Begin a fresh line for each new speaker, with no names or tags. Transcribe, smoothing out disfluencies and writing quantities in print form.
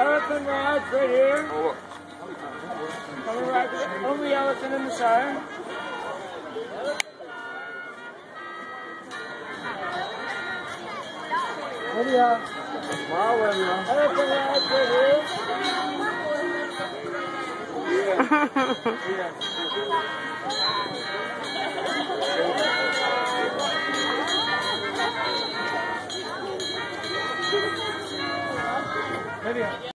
Elephant Lodge right here.
Oh, look.
Only elephant in the Shire. Lydia. Wow, Lydia. Elephant Lodge right here. Yeah. Yeah.